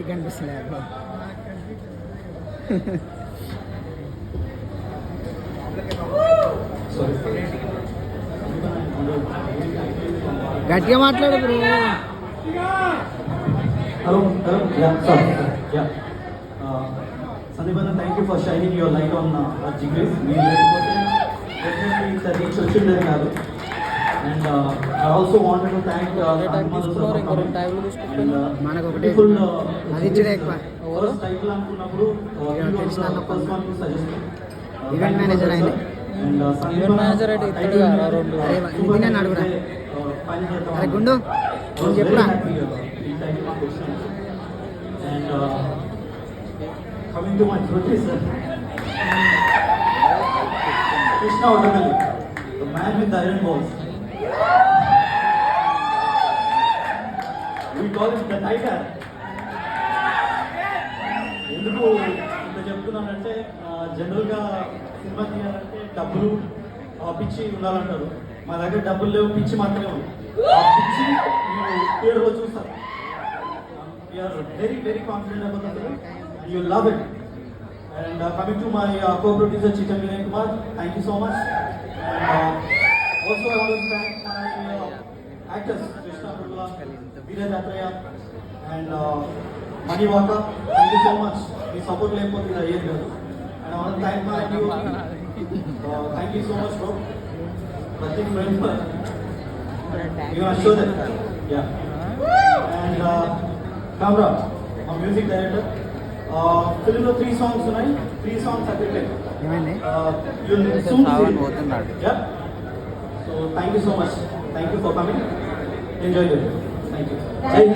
నీకు కనిపిస్తుంది గట్టిగా మాట్లాడు bro. Hello. Yeah, sorry. Yeah. Sandeep, thank you for shining your light on Jigris. We definitely the reach వచ్చిందని కాదు. And I also wanted to thank మనకు ఒకటి అది ఇచ్చేదే ఎక్కువ. ఈవెంట్ మేనేజర్ ఆయన. ఈవెంట్ మేనేజర్ అయితే ఇస్తాడు కదా రెండు. ఇది నేను అడుగురా. అరే గుండు నువ్వు చెప్పురా. And coming to my producer, Krishna Odamelli, the man with the iron balls. We call him the tiger. ఎందుకు ఇంత చెప్తున్నానంటే జనరల్గా సినిమా తీయాలంటే డబ్బులు పిచ్చి ఉండాలంటారు. మా దగ్గర డబ్బులు లేవు, పిచ్చి మాత్రమే ఉంది. ఆ పిచ్చి మీరు థియేటర్లో చూస్తారు. We're very very confident about the film and you love it. And coming to my co-producer Chitan Vinay Kumar, thank you so much. And also I want to thank my actors Krishna Prabhula, Veera Dattaya, and Mani Waka. Thank you so much. We support Lepot in the year. And I want to thank my new. Thank you so much, bro. Pratik friend, you want to show that? Yeah. And Kamra, our music director. ఫిల్మ్లో 3 songs ఉన్నాయి. 3 songs agreement. You'll soon see it. Yeah. So thank you so much. Thank you for coming. Enjoy it. Thank you.